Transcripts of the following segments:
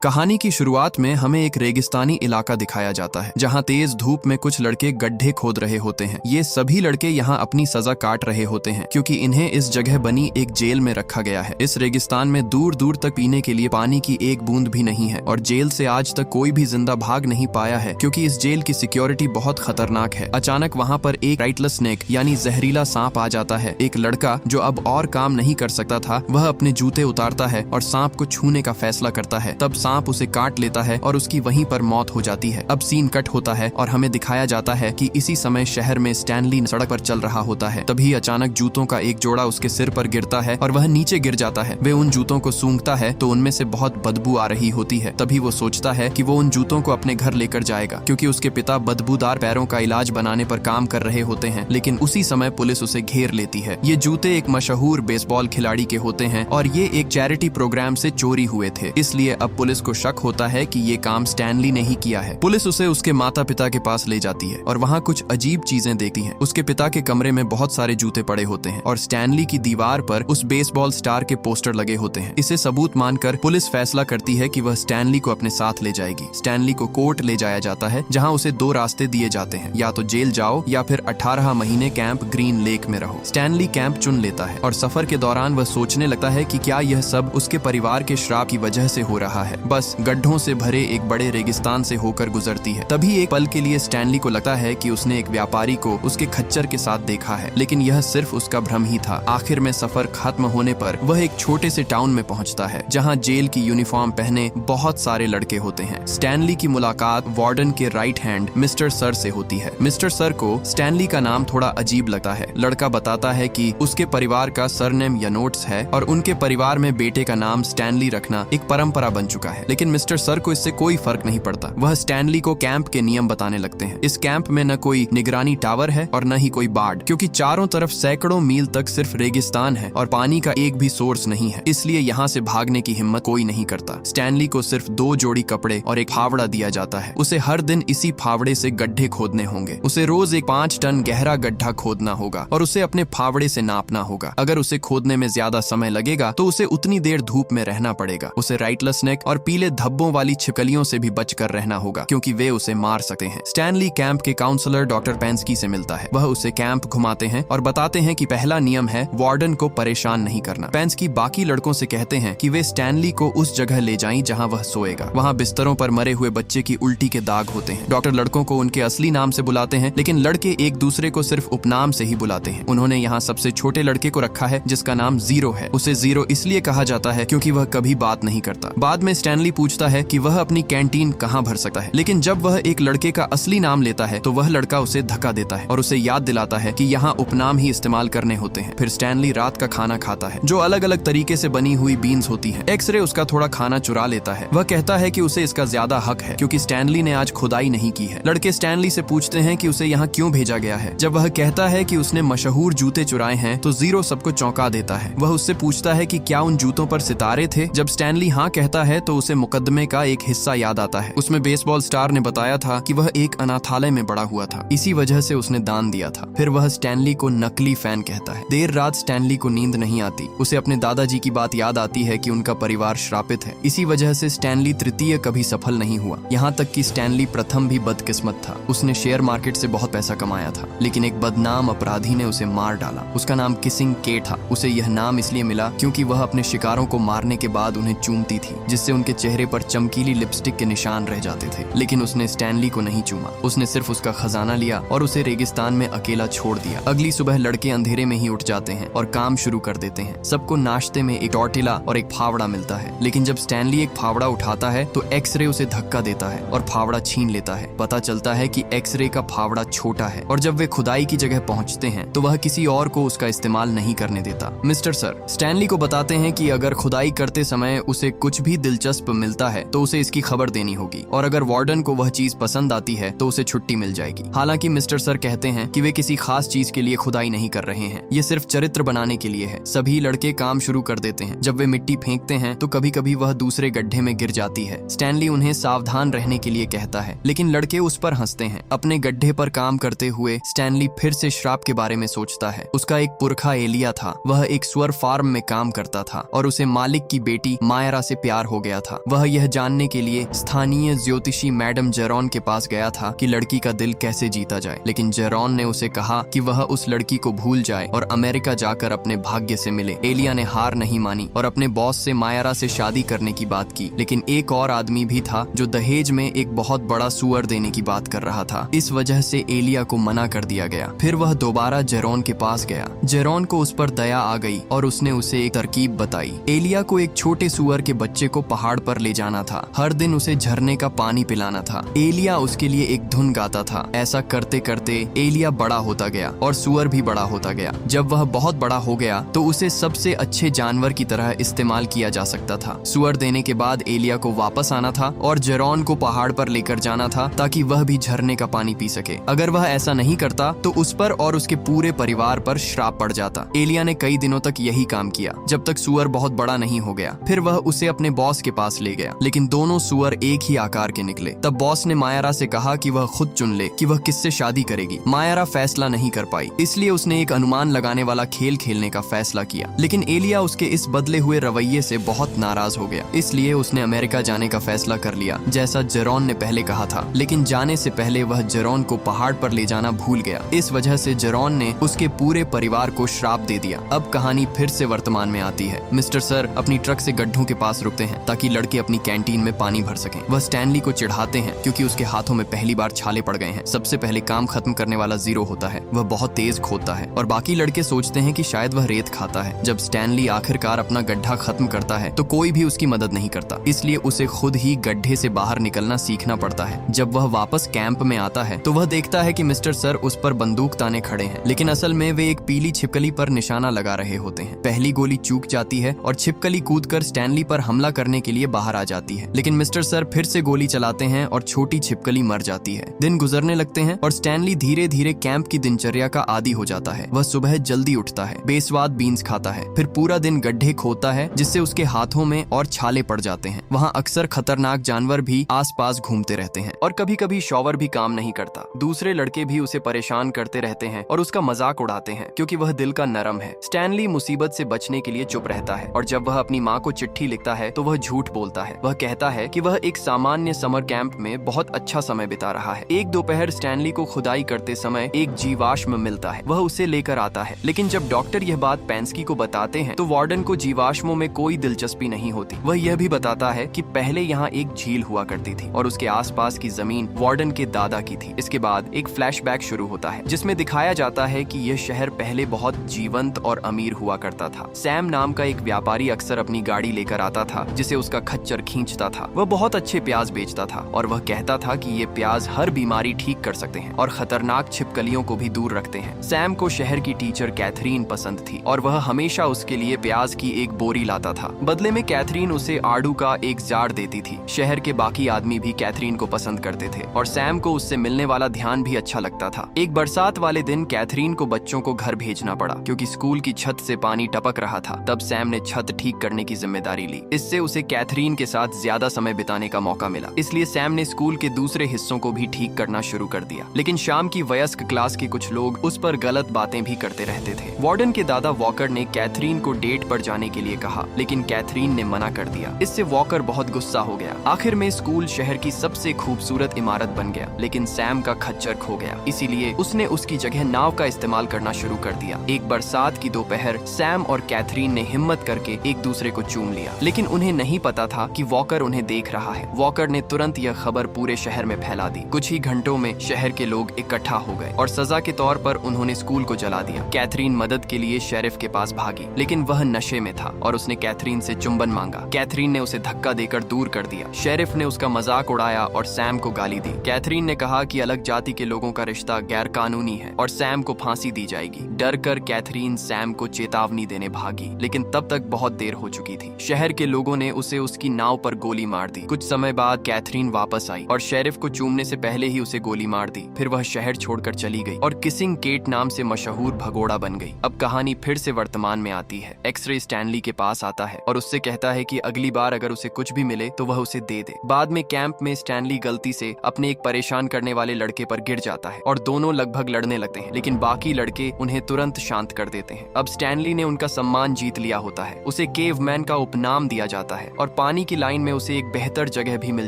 कहानी की शुरुआत में हमें एक रेगिस्तानी इलाका दिखाया जाता है जहां तेज धूप में कुछ लड़के गड्ढे खोद रहे होते हैं। ये सभी लड़के यहां अपनी सजा काट रहे होते हैं क्योंकि इन्हें इस जगह बनी एक जेल में रखा गया है। इस रेगिस्तान में दूर दूर तक पीने के लिए पानी की एक बूंद भी नहीं है और जेल से आज तक कोई भी जिंदा भाग नहीं पाया है क्योंकि इस जेल की सिक्योरिटी बहुत खतरनाक है। अचानक वहाँ पर एक राइटलेस स्नेक यानी जहरीला सांप आ जाता है। एक लड़का जो अब और काम नहीं कर सकता था वह अपने जूते उतारता है और सांप को छूने का फैसला करता है। तब सांप उसे काट लेता है और उसकी वहीं पर मौत हो जाती है। अब सीन कट होता है और हमें दिखाया जाता है कि इसी समय शहर में स्टैनली सड़क पर चल रहा होता है। तभी अचानक जूतों का एक जोड़ा उसके सिर पर गिरता है और वह नीचे गिर जाता है। वे उन जूतों को सूंघता है तो उनमें से बहुत बदबू आ रही होती है। तभी वो सोचता है कि वो उन जूतों को अपने घर लेकर जाएगा क्योंकि उसके पिता बदबूदार पैरों का इलाज बनाने पर काम कर रहे होते हैं। लेकिन उसी समय पुलिस उसे घेर लेती है। ये जूते एक मशहूर बेसबॉल खिलाड़ी के होते हैं और ये एक चैरिटी प्रोग्राम से चोरी हुए थे। इसलिए अब पुलिस को शक होता है कि ये काम स्टैनली ने ही किया है। पुलिस उसे उसके माता पिता के पास ले जाती है और वहाँ कुछ अजीब चीजें देखती है। उसके पिता के कमरे में बहुत सारे जूते पड़े होते हैं और स्टैनली की दीवार पर उस बेसबॉल स्टार के पोस्टर लगे होते हैं। इसे सबूत मानकर पुलिस फैसला करती है कि वह स्टैनली को अपने साथ ले जाएगी। स्टैनली को कोर्ट ले जाया जाता है जहाँ उसे दो रास्ते दिए जाते हैं, या तो जेल जाओ या फिर 18 महीने कैंप ग्रीन लेक में रहो। स्टैनली कैंप चुन लेता है और सफर के दौरान वह सोचने लगता है कि क्या यह सब उसके परिवार के श्राप की वजह से हो रहा है। बस गड्ढों से भरे एक बड़े रेगिस्तान से होकर गुजरती है। तभी एक पल के लिए स्टैनली को लगता है कि उसने एक व्यापारी को उसके खच्चर के साथ देखा है, लेकिन यह सिर्फ उसका भ्रम ही था। आखिर में सफर खत्म होने पर वह एक छोटे से टाउन में पहुंचता है जहां जेल की यूनिफॉर्म पहने बहुत सारे लड़के होते हैं। स्टैनली की मुलाकात वार्डन के राइट हैंड मिस्टर सर से होती है। मिस्टर सर को स्टैनली का नाम थोड़ा अजीब लगता है। लड़का बताता है कि उसके परिवार का सरनेम यनोट्स है और उनके परिवार में बेटे का नाम स्टैनली रखना एक परंपरा बन चुका है। लेकिन मिस्टर सर को इससे कोई फर्क नहीं पड़ता। वह स्टैनली को कैंप के नियम बताने लगते हैं। इस कैंप में न कोई निगरानी टावर है और न ही कोई बार्ड, क्योंकि चारों तरफ सैकड़ों मील तक सिर्फ रेगिस्तान है और पानी का एक भी सोर्स नहीं है। इसलिए यहाँ से भागने की हिम्मत कोई नहीं करता। स्टैनली को सिर्फ 2 जोड़ी कपड़े और एक फावड़ा दिया जाता है। उसे हर दिन इसी फावड़े से गड्ढे खोदने होंगे। उसे रोज एक 5 टन गहरा गड्ढा खोदना होगा और उसे अपने फावड़े से नापना होगा। अगर उसे खोदने में ज्यादा समय लगेगा तो उसे उतनी देर धूप में रहना पड़ेगा। उसे राइटलेस स्नेक और पीले धब्बों वाली छिपकलियों से भी बचकर रहना होगा क्योंकि वे उसे मार सकते हैं। स्टैनली कैंप के काउंसलर डॉक्टर पेंस्की से मिलता है। वह उसे कैंप घुमाते हैं और बताते हैं कि पहला नियम है वार्डन को परेशान नहीं करना। पेंस्की बाकी लड़कों से कहते हैं कि वे स्टैनली को उस जगह ले जाएं जहां वह सोएगा। वहां बिस्तरों पर मरे हुए बच्चे की उल्टी के दाग होते हैं। डॉक्टर लड़कों को उनके असली नाम से बुलाते हैं, लेकिन लड़के एक दूसरे को सिर्फ उपनाम से ही बुलाते हैं। उन्होंने यहाँ सबसे छोटे लड़के को रखा है जिसका नाम जीरो है। उसे जीरो इसलिए कहा जाता है क्योंकि वह कभी बात नहीं करता। बाद में स्टैनली पूछता है कि वह अपनी कैंटीन कहाँ भर सकता है, लेकिन जब वह एक लड़के का असली नाम लेता है तो वह लड़का उसे धक्का देता है और उसे याद दिलाता है कि यहाँ उपनाम ही इस्तेमाल करने होते हैं। फिर स्टैनली रात का खाना खाता है जो अलग अलग तरीके से बनी हुई बीन्स होती है। एक्सरे उसका थोड़ा खाना चुरा लेता है। वह कहता है कि उसे इसका ज्यादा हक है क्योंकि स्टैनली ने आज खुदाई नहीं की है। लड़के स्टैनली से पूछते हैं कि उसे यहाँ क्यों भेजा गया है। जब वह कहता है कि उसने मशहूर जूते चुराए हैं तो जीरो सबको चौंका देता है। वह उससे पूछता है कि क्या उन जूतों पर सितारे थे। जब स्टैनली हाँ कहता है तो उसे मुकदमे का एक हिस्सा याद आता है। उसमें बेसबॉल स्टार ने बताया था कि वह एक अनाथालय में बड़ा हुआ था, इसी वजह से उसने दान दिया था। फिर वह स्टैनली को नकली फैन कहता है। देर रात स्टैनली को नींद नहीं आती। उसे अपने दादाजी की बात याद आती है कि उनका परिवार श्रापित है। इसी वजह से स्टैनली तृतीय कभी सफल नहीं हुआ। यहाँ तक कि स्टैनली प्रथम भी बदकिस्मत था। उसने शेयर मार्केट से बहुत पैसा कमाया था, लेकिन एक बदनाम अपराधी ने उसे मार डाला। उसका नाम किसिंग के था। उसे यह नाम इसलिए मिला क्योंकि वह अपने शिकारों को मारने के बाद उन्हें चूमती थी, जिससे उनके चेहरे पर चमकीली लिपस्टिक के निशान रह जाते थे। लेकिन उसने स्टैनली को नहीं चूमा। उसने सिर्फ उसका खजाना लिया और उसे रेगिस्तान में अकेला छोड़ दिया। अगली सुबह लड़के अंधेरे में ही उठ जाते हैं और काम शुरू कर देते हैं। सबको नाश्ते में एक टॉर्टिला और एक फावड़ा मिलता है, लेकिन जब स्टैनली एक फावड़ा उठाता है तो एक्सरे उसे धक्का देता है और फावड़ा छीन लेता है। पता चलता है कि एक्सरे का फावड़ा छोटा है और जब वे खुदाई की जगह पहुंचते हैं तो वह किसी और को उसका इस्तेमाल नहीं करने देता। मिस्टर सर स्टैनली को बताते हैं कि अगर खुदाई करते समय उसे कुछ भी दिलचस्प मिलता है तो उसे इसकी खबर देनी होगी और अगर वार्डन को वह चीज पसंद आती है तो उसे छुट्टी मिल जाएगी। हालांकि मिस्टर सर कहते हैं कि वे किसी खास चीज के लिए खुदाई नहीं कर रहे हैं, ये सिर्फ चरित्र बनाने के लिए है। सभी लड़के काम शुरू कर देते हैं। जब वे मिट्टी फेंकते हैं तो कभी कभी वह दूसरे गड्ढे में गिर जाती है। स्टैनली उन्हें सावधान रहने के लिए कहता है, लेकिन लड़के उस पर हंसते हैं। अपने गड्ढे पर काम करते हुए स्टैनली फिर से श्राप के बारे में सोचता है। उसका एक पुरखा एलिया था। वह एक स्वर फार्म में काम करता था और उसे मालिक की बेटी मायरा से प्यार हो गया था। वह यह जानने के लिए स्थानीय ज्योतिषी मैडम जेरॉन के पास गया था कि लड़की का दिल कैसे जीता जाए, लेकिन जेरॉन ने उसे कहा कि वह उस लड़की को भूल जाए और अमेरिका जाकर अपने भाग्य से मिले। एलिया ने हार नहीं मानी और अपने बॉस से मायरा से शादी करने की बात की, लेकिन एक और आदमी भी था जो दहेज में एक बहुत बड़ा सुअर देने की बात कर रहा था। इस वजह से एलिया को मना कर दिया गया। फिर वह दोबारा जेरॉन के पास गया। जेरॉन को उस पर दया आ गई और उसने उसे एक तरकीब बताई। एलिया को एक छोटे सुअर के बच्चे को पहाड़ पर ले जाना था। हर दिन उसे झरने का पानी पिलाना था। एलिया उसके लिए एक धुन गाता था। ऐसा करते करते एलिया बड़ा होता गया और सुअर भी बड़ा होता गया। जब वह बहुत बड़ा हो गया तो उसे सबसे अच्छे जानवर की तरह इस्तेमाल किया जा सकता था। सुअर देने के बाद एलिया को वापस आना था और जेरॉन को पहाड़ पर लेकर जाना था ताकि वह भी झरने का पानी पी सके। अगर वह ऐसा नहीं करता तो उस पर और उसके पूरे परिवार पर श्राप पड़ जाता। एलिया ने कई दिनों तक यही काम किया जब तक सुअर बहुत बड़ा नहीं हो गया। फिर वह उसे अपने बॉस के पास ले गया, लेकिन दोनों सुअर एक ही आकार के निकले। तब बॉस ने मायरा से कहा कि वह खुद चुन ले कि वह किससे शादी करेगी। मायरा फैसला नहीं कर पाई, इसलिए उसने एक अनुमान लगाने वाला खेल खेलने का फैसला किया। लेकिन एलिया उसके इस बदले हुए रवैये से बहुत नाराज हो गया, इसलिए उसने अमेरिका जाने का फैसला कर लिया जैसा जेरॉन ने पहले कहा था। लेकिन जाने से पहले वह जेरॉन को पहाड़ पर ले जाना भूल गया। इस वजह से जेरॉन ने उसके पूरे परिवार को श्राप दे दिया। अब कहानी फिर से वर्तमान में आती है। मिस्टर सर अपनी ट्रक से गड्ढों के पास रुकते हैं ताकि लड़के अपनी कैंटीन में पानी भर सकें। वह स्टैनली को चिढ़ाते हैं क्योंकि उसके हाथों में पहली बार छाले पड़ गए हैं। सबसे पहले काम खत्म करने वाला जीरो होता है। वह बहुत तेज खोदता है और बाकी लड़के सोचते हैं कि शायद वह रेत खाता है। जब स्टैनली आखिरकार अपना गड्ढा खत्म करता है तो कोई भी उसकी मदद नहीं करता, इसलिए उसे खुद ही गड्ढे से बाहर निकलना सीखना पड़ता है। जब वह वापस कैंप में आता है तो वह देखता है कि मिस्टर सर उस पर बंदूक ताने खड़े हैं, लेकिन असल में वे एक पीली छिपकली पर निशाना लगा रहे होते हैं। पहली गोली चूक जाती है और छिपकली कूदकर स्टैनली पर हमला करने के लिए बाहर आ जाती है, लेकिन मिस्टर सर फिर से गोली चलाते हैं और छोटी छिपकली मर जाती है। दिन गुजरने लगते हैं और स्टैनली धीरे धीरे कैंप की दिनचर्या का आदी हो जाता है। वह सुबह जल्दी उठता है, बेस्वाद बीन्स खाता है, फिर पूरा दिन गड्ढे खोदता है जिससे उसके हाथों में और छाले पड़ जाते हैं। वहाँ अक्सर खतरनाक जानवर भी आसपास घूमते रहते हैं और कभी कभी शॉवर भी काम नहीं करता। दूसरे लड़के भी उसे परेशान करते रहते हैं और उसका मजाक उड़ाते हैं क्योंकि वह दिल का नरम है। स्टैनली मुसीबत से बचने के लिए चुप रहता है और जब वह अपनी माँ को चिट्ठी लिखता है तो वह झूठ बोलता है। वह कहता है कि वह एक सामान्य समर कैंप में बहुत अच्छा समय बिता रहा है। एक दोपहर स्टैनली को खुदाई करते समय एक जीवाश्म मिलता है। वह उसे लेकर आता है, लेकिन जब डॉक्टर यह बात पेंस्की को बताते हैं तो वार्डन को जीवाश्मों में कोई दिलचस्पी नहीं होती। वह यह भी बताता है कि पहले यहाँ एक झील हुआ करती थी और उसके आसपास की जमीन वार्डन के दादा की थी। इसके बाद एक फ्लैशबैक शुरू होता है जिसमें दिखाया जाता है कि यह शहर पहले बहुत जीवंत और अमीर हुआ करता था। सैम नाम का एक व्यापारी अक्सर अपनी गाड़ी लेकर आता था जिसे उसका खच्चर खींचता था। वह बहुत अच्छे प्याज बेचता था और वह कहता था कि ये प्याज हर बीमारी ठीक कर सकते हैं और खतरनाक छिपकलियों को भी दूर रखते हैं। सैम को शहर की टीचर कैथरीन पसंद थी और वह हमेशा उसके लिए प्याज की एक बोरी लाता था। बदले में कैथरीन उसे आड़ू का एक जार देती थी। शहर के बाकी आदमी भी कैथरीन को पसंद करते थे और सैम को उससे मिलने वाला ध्यान भी अच्छा लगता था। एक बरसात वाले दिन कैथरीन को बच्चों को घर भेजना पड़ा क्योंकि स्कूल की छत से पानी टपक रहा था। तब सैम ने छत ठीक करने की जिम्मेदारी ली। इससे उसे कैथरीन के साथ ज्यादा समय बिताने का मौका मिला, इसलिए सैम ने स्कूल के दूसरे हिस्सों को भी ठीक करना शुरू कर दिया। लेकिन शाम की वयस्क क्लास के कुछ लोग उस पर गलत बातें भी करते रहते थे। वार्डन के दादा वॉकर ने कैथरीन को डेट पर जाने के लिए कहा, लेकिन कैथरीन ने मना कर दिया। इससे वॉकर बहुत गुस्सा हो गया। आखिर में स्कूल शहर की सबसे खूबसूरत इमारत बन गया, लेकिन सैम का खच्चर खो गया। इसीलिए उसने उसकी जगह नाव का इस्तेमाल करना शुरू कर दिया। एक बरसात की दोपहर सैम और कैथरीन ने हिम्मत करके एक दूसरे को चूम लिया, लेकिन उन्हें नहीं पता था कि वॉकर उन्हें देख रहा है। वॉकर ने तुरंत यह खबर पूरे शहर में फैला दी। कुछ ही घंटों में शहर के लोग इकट्ठा हो गए और सजा के तौर पर उन्होंने स्कूल को जला दिया। कैथरीन मदद के लिए शेरिफ के पास भागी, लेकिन वह नशे में था और उसने कैथरीन से चुंबन मांगा। कैथरीन ने उसे धक्का देकर दूर कर दिया। शेरिफ ने उसका मजाक उड़ाया और सैम को गाली दी। कैथरीन ने कहा कि अलग जाति के लोगों का रिश्ता गैर कानूनी है और सैम को फांसी दी जाएगी। डर कर कैथरीन सैम को चेतावनी देने भागी, लेकिन तब तक बहुत देर हो चुकी थी। शहर के लोगों ने उसे उसकी नाव पर गोली मार दी। कुछ समय बाद कैथरीन वापस आई और शेरिफ को चूमने से पहले ही उसे गोली मार दी। फिर वह शहर छोड़कर चली गई और किसिंग केट नाम से मशहूर भगोड़ा बन गई। अब कहानी फिर से वर्तमान में आती है। एक्सरे स्टैनली के पास आता है और उससे कहता है कि अगली बार अगर उसे कुछ भी मिले तो वह उसे दे दे। बाद में कैंप में स्टैनली गलती से अपने एक परेशान करने वाले लड़के पर गिर जाता है और दोनों लगभग लड़ने लगते हैं, लेकिन बाकी लड़के उन्हें तुरंत शांत कर देते हैं। अब स्टैनली ने उनका सम्मान जीत लिया होता है। उसे केवमैन का उपनाम दिया जाता है और पानी की लाइन में उसे एक बेहतर जगह भी मिल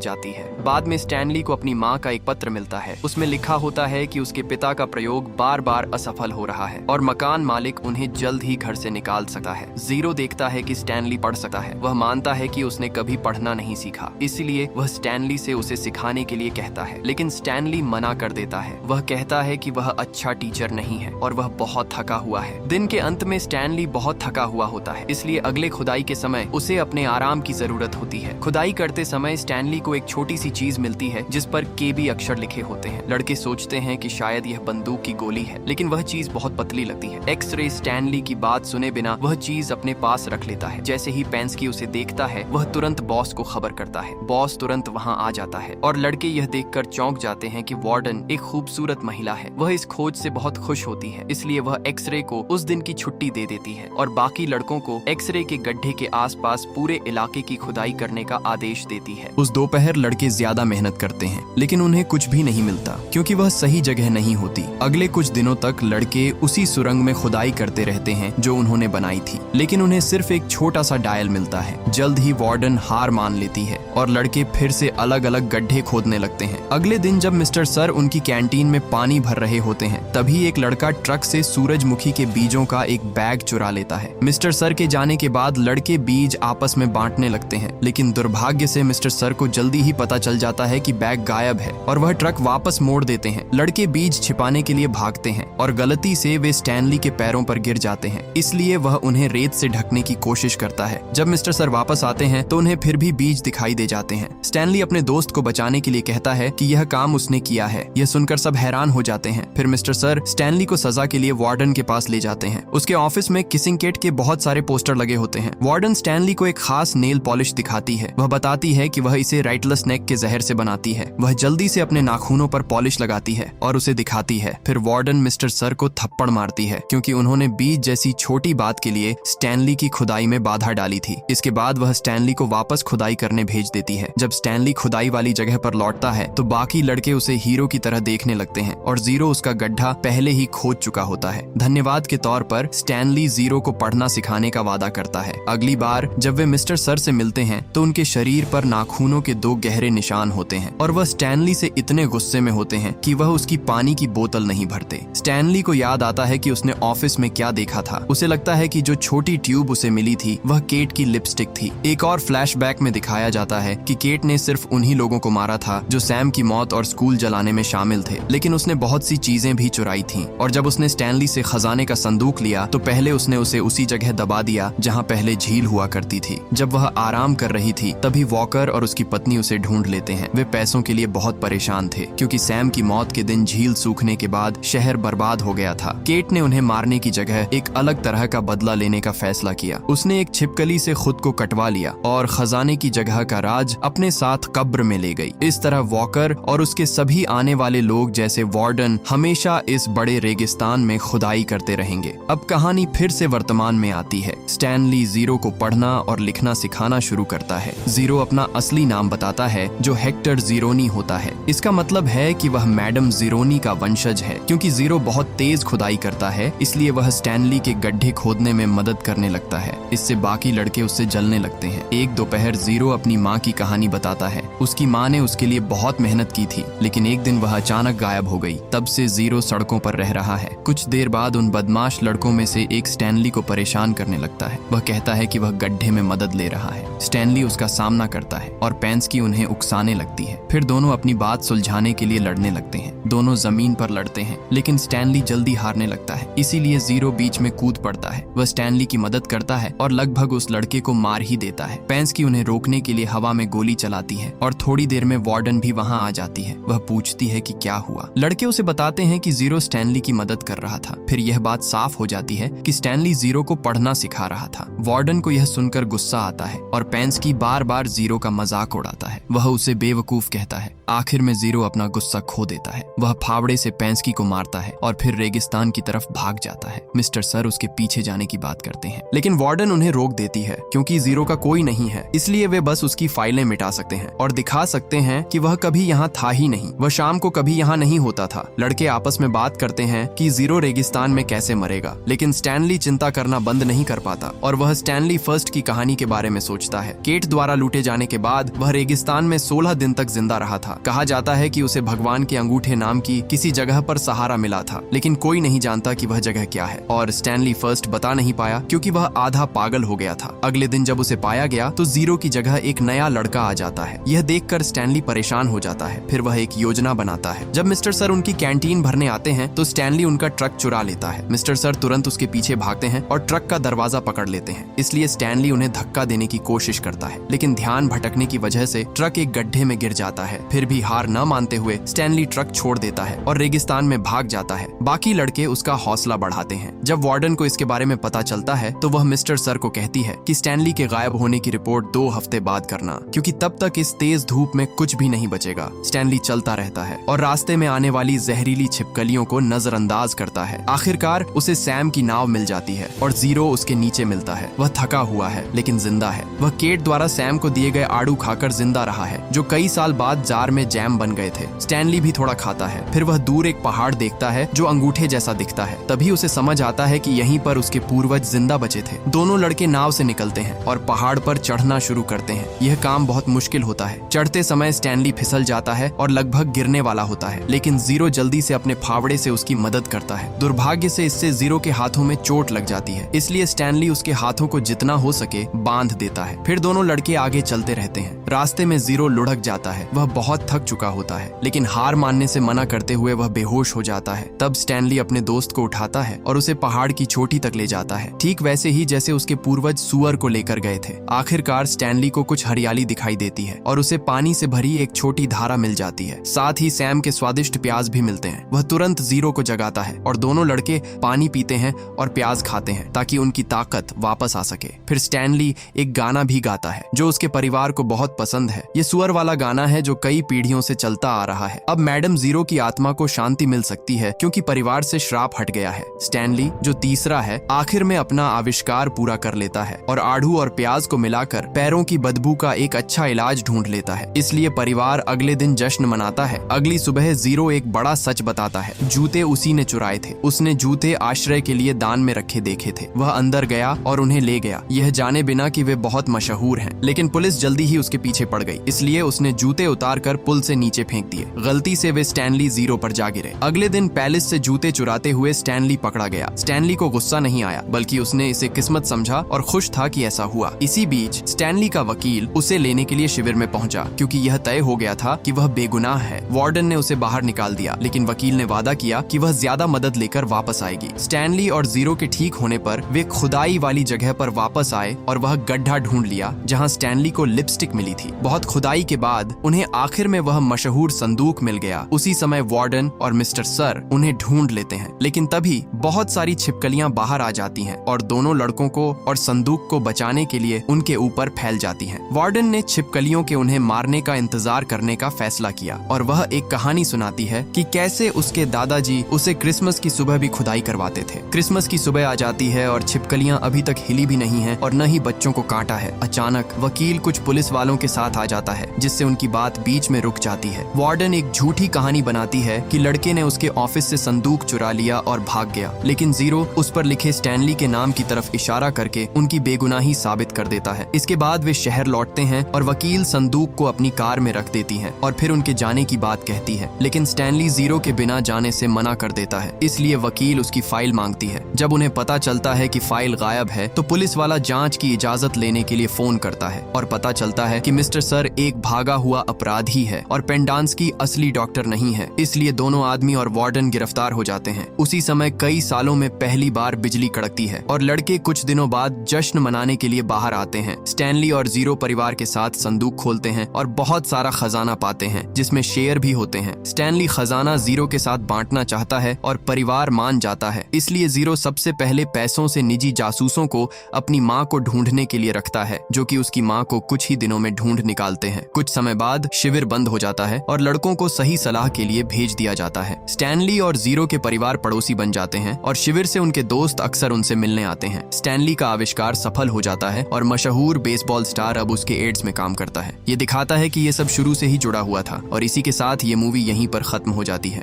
जाती है। बाद में स्टैनली को अपनी माँ का एक पत्र मिलता है। उसमें लिखा होता है कि उसके पिता का प्रयोग बार बार असफल हो रहा है और मकान मालिक उन्हें जल्द ही घर से निकाल सकता है। जीरो देखता है कि स्टैनली पढ़ सकता है। वह मानता है कि उसने कभी पढ़ना नहीं सीखा, इसलिए वह स्टैनली से उसे सिखाने के लिए कहता है, लेकिन स्टैनली मना कर देता है। वह कहता है कि वह अच्छा टीचर नहीं है और वह बहुत थका हुआ है। दिन के अंत में स्टैनली बहुत थका हुआ होता है, इसलिए अगले खुदाई के समय उसे अपने आराम की जरूरत होती है। खुदाई करते समय स्टैनली को एक छोटी सी चीज मिलती है जिस पर केबी अक्षर लिखे होते हैं। लड़के सोचते हैं कि शायद यह बंदूक की गोली है, लेकिन वह चीज बहुत पतली लगती है। एक्सरे स्टैनली की बात सुने बिना वह चीज अपने पास रख लेता है। जैसे ही पेंस्की उसे देखता है, वह तुरंत बॉस को खबर करता है। बॉस तुरंत वहाँ आ जाता है और लड़के यह देखकर चौंक जाते हैं कि वार्डन एक खूबसूरत महिला है। वह इस खोज से बहुत खुश होती है, इसलिए वह एक्सरे को उस दिन की छुट्टी दे देती है और बाकी लड़कों को एक्सरे के गड्ढे के आसपास पूरे इलाके की खुदाई करने का आदेश देती है। उस दोपहर लड़के ज्यादा मेहनत करते हैं, लेकिन उन्हें कुछ भी नहीं मिलता क्योंकि वह सही जगह नहीं होती। अगले कुछ दिनों तक लड़के उसी सुरंग में खुदाई करते रहते हैं जो उन्होंने बनाई थी, लेकिन उन्हें सिर्फ एक छोटा सा डायल मिलता है। जल्द ही वार्डन हार मान लेती है और लड़के फिर से अलग अलग गड्ढे खोदने लगते हैं। अगले दिन जब मिस्टर सर उनकी कैंटीन में पानी भर रहे होते हैं, तभी एक लड़का ट्रक से सूरजमुखी के बीजों का एक बैग चुरा लेता है। मिस्टर सर के जाने के बाद लड़के बीज आपस में बांटने लगते हैं, लेकिन दुर्भाग्य से मिस्टर सर को जल्दी ही पता चल जाता है कि बैग गायब है और वह ट्रक वापस मोड़ देते हैं। लड़के बीज छिपाने के लिए भागते हैं और गलती से वे स्टैनली के पैरों पर गिर जाते हैं, इसलिए वह उन्हें रेत से ढकने की कोशिश करता है। जब मिस्टर सर वापस आते हैं तो उन्हें फिर भी बीज दिखाई दे जाते हैं। स्टैनली अपने दोस्त को बचाने के लिए कहता है कि यह काम उसने किया है। यह सुनकर सब हैरान हो जाते हैं। फिर मिस्टर सर स्टैनली को सजा के लिए वार्डन के पास ले जाते हैं। उसके ऑफिस में किसिंग केट के बहुत सारे पोस्टर लगे होते हैं। वार्डन स्टैनली को एक खास नेल पॉलिश दिखाती है। वह बताती है कि वह इसे राइटलस नेक के जहर से बनाती है। वह जल्दी से अपने नाखूनों पर पॉलिश लगाती है और उसे दिखाती है। फिर वार्डन मिस्टर सर को थप्पड़ मारती है क्योंकि उन्होंने बीज जैसी छोटी बात के लिए स्टैनली की खुदाई में बाधा डाली थी। इसके बाद वह स्टैनली को वापस खुदाई करने भेज देती है। जब स्टैनली खुदाई वाली जगह पर लौटता है तो बाकी लड़के उसे हीरो की तरह देखने लगते हैं और जीरो उसका गड्ढा पहले ही खोद चुका होता है। धन्यवाद के तौर पर स्टैनली जीरो को पढ़ना सिखाने का वादा करता है। अगली बार जब वे मिस्टर सर से मिलते हैं तो उनके शरीर पर नाखूनों के 2 गहरे निशान होते हैं और वह स्टैनली से इतने गुस्से में होते हैं कि वह उसकी पानी की बोतल नहीं भरते। स्टैनली को याद आता है कि उसने ऑफिस में क्या देखा था। उसे लगता है कि जो छोटी ट्यूब उसे मिली थी वह केट की लिपस्टिक थी। एक और फ्लैशबैक में दिखाया जाता है कि केट ने सिर्फ उन्हीं लोगों को मारा था जो सैम की मौत और स्कूल जलाने में शामिल थे, लेकिन उसने बहुत सी चीजें भी चुराई थीं। और जब उसने स्टैनली से खजाने का संदूक लिया तो पहले उसने उसे उसी जगह दबा दिया जहां पहले झील हुआ करती थी। जब वह आराम कर रही थी तभी वॉकर और उसकी पत्नी उसे ढूंढ लेते हैं। वे पैसों के लिए बहुत परेशान थे क्योंकि सैम की मौत के दिन झील सूखने के बाद शहर बर्बाद हो गया था। केट ने उन्हें मारने की जगह एक अलग तरह का बदला लेने का फैसला किया। उसने एक छिपकली से खुद को कटवा लिया और खजाने की जगह का राज अपने साथ कब्र में ले गई। इस तरह वॉकर और उसके सभी आने वाले लोग जैसे वार्डन हमेशा इस बड़े रेगिस्तान में खुदाई करते रहेंगे। अब कहानी फिर से वर्तमान में आती है। स्टैनली जीरो को पढ़ना और लिखना सिखाना शुरू करता है। जीरो अपना असली नाम बताता है जो हेक्टर जीरोनी होता है। इसका मतलब है कि वह मैडम जीरोनी का वंशज है। क्योंकि जीरो बहुत तेज खुदाई करता है इसलिए वह स्टैनली के गड्ढे खोदने में मदद करने लगता है। इससे बाकी लड़के उससे जलने लगते हैं। एक दोपहर जीरो अपनी माँ की कहानी बताता है। उसकी माँ ने उसके लिए बहुत मेहनत की थी, लेकिन एक दिन वह अचानक गायब हो गई। तब से जीरो सड़कों पर रह रहा है। कुछ देर बाद उन बदमाश लड़कों में से एक स्टैनली को परेशान करने लगता है। वह कहता है कि वह गड्ढे में मदद ले रहा है। स्टैनली उसका सामना करता है और पेंस्की उन्हें उकसाने लगती है। फिर दोनों अपनी बात सुलझाने के लिए लड़ने लगते हैं। दोनों जमीन पर लड़ते हैं, लेकिन स्टैनली जल्दी हारने लगता है, इसीलिए जीरो बीच में कूद पड़ता है। वह स्टैनली की मदद करता है और लगभग उस लड़के को मार ही देता है। पेंस्की उन्हें रोकने के लिए हवा में गोली चलाती है और थोड़ी देर में वार्डन भी वहाँ आ जाती है। वह पूछती है कि क्या हुआ। लड़के उसे बताते हैं कि जीरो स्टैनली की मदद कर रहा था। फिर यह बात साफ हो जाती है कि स्टैनली जीरो को पढ़ना सिखा रहा था। वार्डन को यह सुनकर गुस्सा आता है और पेंस्की बार बार जीरो का मजाक उड़ाता है। वह उसे बेवकूफ कहता है। आखिर में जीरो अपना गुस्सा खो देता है। वह फावड़े से पेंस्की को मारता है और फिर रेगिस्तान की तरफ भाग जाता है। मिस्टर सर उसके पीछे जाने की बात करते हैं, लेकिन वार्डन उन्हें रोक देती है। क्योंकि जीरो का कोई नहीं है, इसलिए वे बस उसकी फाइलें मिटा सकते हैं और दिखा सकते हैं कि वह कभी यहाँ था ही नहीं, वह शाम को कभी यहाँ नहीं होता था। लड़के आपस में बात करते हैं कि जीरो रेगिस्तान में कैसे मरेगा, लेकिन स्टैनली चिंता करना बंद नहीं कर पाता और वह स्टैनली फर्स्ट की कहानी के बारे में सोचता है। केट द्वारा लूटे जाने के बाद वह रेगिस्तान में 16 दिन तक जिंदा रहा था। कहा जाता है कि उसे भगवान के अंगूठे नाम की किसी जगह पर सहारा मिला था, लेकिन कोई नहीं जानता कि वह जगह क्या है और स्टैनली फर्स्ट बता नहीं पाया क्योंकि वह आधा पागल हो गया था। अगले दिन जब उसे पाया गया तो जीरो की जगह एक नया लड़का आ जाता है। यह देखकर स्टैनली परेशान हो जाता है। फिर वह एक योजना बनाता है। जब मिस्टर सर उनकी कैंटीन भरने आते हैं तो स्टैनली उनका ट्रक चुरा लेता है। मिस्टर सर तुरंत उसके पीछे भागते हैं और ट्रक का दरवाजा पकड़ लेते हैं। इसलिए स्टैनली उन्हें धक्का देने की कोशिश करता है, लेकिन ध्यान भटकने की वजह से ट्रक एक गड्ढे में गिर जाता है। फिर भी हार न मानते हुए स्टैनली ट्रक छोड़ देता है और रेगिस्तान में भाग जाता है। बाकी लड़के उसका हौसला बढ़ाते हैं। जब वार्डन को इसके बारे में पता चलता है तो वह मिस्टर सर को कहती है कि स्टैनली के गायब होने की रिपोर्ट 2 हफ्ते बाद करना, क्योंकि तब तक इस तेज धूप में कुछ भी नहीं बचेगा। स्टैनली चलता रहता है और रास्ते में आने वाली जहरीली छिपकलियों को नजरअंदाज करता है। आखिरकार उसे सैम की नाव मिल जाती है और जीरो उसके नीचे मिलता है। वह थका हुआ है लेकिन जिंदा है। वह केट द्वारा सैम को दिए गए आड़ू खाकर जिंदा रहा है, जो कई साल बाद जार में जैम बन गए थे। स्टैनली भी थोड़ा खाता है। फिर वह दूर एक पहाड़ देखता है जो अंगूठे जैसा दिखता है। तभी उसे समझ आता है कि यहीं पर उसके पूर्वज जिंदा बचे थे। दोनों लड़के नाव से निकलते हैं और पहाड़ पर चढ़ना शुरू करते हैं। यह काम बहुत मुश्किल होता है। चढ़ते समय स्टैनली फिसल जाता है और लगभग गिरने वाला होता है, लेकिन जीरो जल्दी से अपने फावड़े से उसकी मदद करता है। दुर्भाग्य से इससे जीरो के हाथों में चोट लग जाती है, इसलिए स्टैनली उसके हाथों को जितना हो सके बांध देता है। फिर दोनों लड़के आगे चलते रहते हैं। रास्ते में जीरो लुढ़क जाता है। वह बहुत थक चुका होता है, लेकिन हार मानने से मना करते हुए वह बेहोश हो जाता है। तब स्टैनली अपने दोस्त को उठाता है और उसे पहाड़ की चोटी तक ले जाता है, ठीक वैसे ही जैसे उसके पूर्वज सुअर को लेकर गए थे। आखिरकार स्टैनली को कुछ हरियाली दिखाई देती है और उसे पानी से भरी एक छोटी धारा मिल जाती है। साथ ही सैम के स्वादिष्ट प्याज भी मिलते हैं। वह तुरंत जीरो को जगाता है और दोनों लड़के पानी पीते हैं और प्याज खाते हैं ताकि उनकी ताकत वापस आ सके। फिर स्टैनली एक गाना भी गाता है जो उसके परिवार को बहुत पसंद है। ये सुअर वाला गाना है जो कई पीढ़ियों से चलता आ रहा है। अब मैडम जीरो की आत्मा को शांति मिल सकती है क्योंकि परिवार से श्राप हट गया है। स्टैनली, जो तीसरा है, आखिर में अपना आविष्कार पूरा कर लेता है और आड़ू और प्याज को मिलाकर पैरों की बदबू का एक अच्छा इलाज ढूंढ लेता है। इसलिए परिवार अगले दिन जश्न मनाता है। अगली सुबह जीरो एक बड़ा सच बताता है। जूते उसी ने चुराए थे। उसने जूते आश्रय के लिए दान में रखे देखे थे। वह अंदर गया और उन्हें ले गया, यह जाने बिना कि वे बहुत मशहूर हैं। लेकिन पुलिस जल्दी ही उसके पीछे पड़ गई, इसलिए उसने जूते उतारकर पुल से नीचे फेंक दिए। गलती से वे स्टैनली जीरो पर जा गिरे। अगले दिन पैलेस से जूते चुराते हुए स्टैनली पकड़ा गया। स्टैनली को गुस्सा नहीं आया, बल्कि उसने इसे किस्मत समझा और खुश था कि ऐसा हुआ। इसी बीच स्टैनली का वकील उसे लेने के लिए शिविर में पहुंचा, क्योंकि यह तय हो गया था कि वह बेगुनाह है। वार्डन ने उसे बाहर निकाल दिया, लेकिन वकील ने वादा किया कि वह ज्यादा मदद लेकर वापस आएगी। स्टैनली और जीरो के ठीक होने पर वे खुदाई वाली जगह पर वापस आए और वह गड्ढा ढूंढ लिया जहां स्टैनली को लिपस्टिक मिली थी। बहुत खुदाई के बाद उन्हें आखिर में वह मशहूर संदूक मिल गया। उसी समय वार्डन और मिस्टर सर उन्हें ढूंढ लेते हैं, लेकिन तभी बहुत सारी छिपकलियां बाहर आ जाती हैं और दोनों लड़कों को और संदूक को बचाने के लिए उनके ऊपर फैल जाती हैं। वार्डन ने छिपकलियों के उन्हें मारने का इंतजार करने का फैसला किया और वह एक कहानी सुनाती है कि कैसे उसके दादाजी उसे क्रिसमस की सुबह भी खुदाई करवाते थे। क्रिसमस की सुबह आ जाती है और छिपकलियां अभी तक हिली भी नहीं हैं और न ही बच्चों को काटा है। अचानक वकील कुछ पुलिस वालों के साथ आ जाता है, जिससे उनकी बात बीच में रुक जाती है। वार्डन एक झूठी कहानी बनाती है कि लड़के ने उसके ऑफिस से संदूक चुरा लिया और भाग गया, लेकिन जीरो उस पर लिखे स्टैनली के नाम की तरफ इशारा करके उनकी बेगुनाही साबित कर देता है। इसके बाद वे शहर लौटते हैं और वकील संदूक को अपनी कार में रख देती है और फिर उनके जाने की बात कहती है, लेकिन स्टैनली जीरो के बिना जाने से मना कर देता है। इसलिए वकील उसकी फाइल मांगती है। जब उन्हें पता चलता है कि फाइल गायब है तो पुलिस वाला जांच की इजाजत लेने के लिए फोन करता है और पता चलता है कि मिस्टर सर एक भागा हुआ अपराधी है और पेंडांस्की असली डॉक्टर नहीं है। इसलिए दोनों आदमी और वार्डन गिरफ्तार हो जाते हैं। उसी समय कई सालों में पहली बार बिजली कड़कती है और लड़के कुछ दिनों बाद जश्न मनाने के लिए बाहर आते हैं। स्टैनली और जीरो परिवार के साथ संदूक खोलते हैं और बहुत सारा खजाना पाते हैं, जिसमें शेयर भी होते हैं। स्टैनली खजाना जीरो के साथ बांटना चाहता है और परिवार मान जाता है। इसलिए जीरो सबसे पहले पैसों से निजी जासूसों को अपनी माँ को ढूंढने के लिए रखता है, जो कि उसकी माँ को कुछ ही दिनों में ढूंढ निकालते हैं। कुछ समय बाद शिविर बंद हो जाता है और लड़कों को सही सलाह के लिए भेज दिया जाता है। स्टैनली और जीरो के परिवार पड़ोसी बन जाते हैं और शिविर से उनके दोस्त अक्सर उनसे मिलने आते हैं। स्टैनली का आविष्कार सफल हो जाता है और मशहूर बेसबॉल स्टार अब उसके एड्स में काम करता है। ये दिखाता है कि ये सब शुरू से ही जुड़ा हुआ था और इसी के साथ ये मूवी यहीं पर खत्म हो जाती है।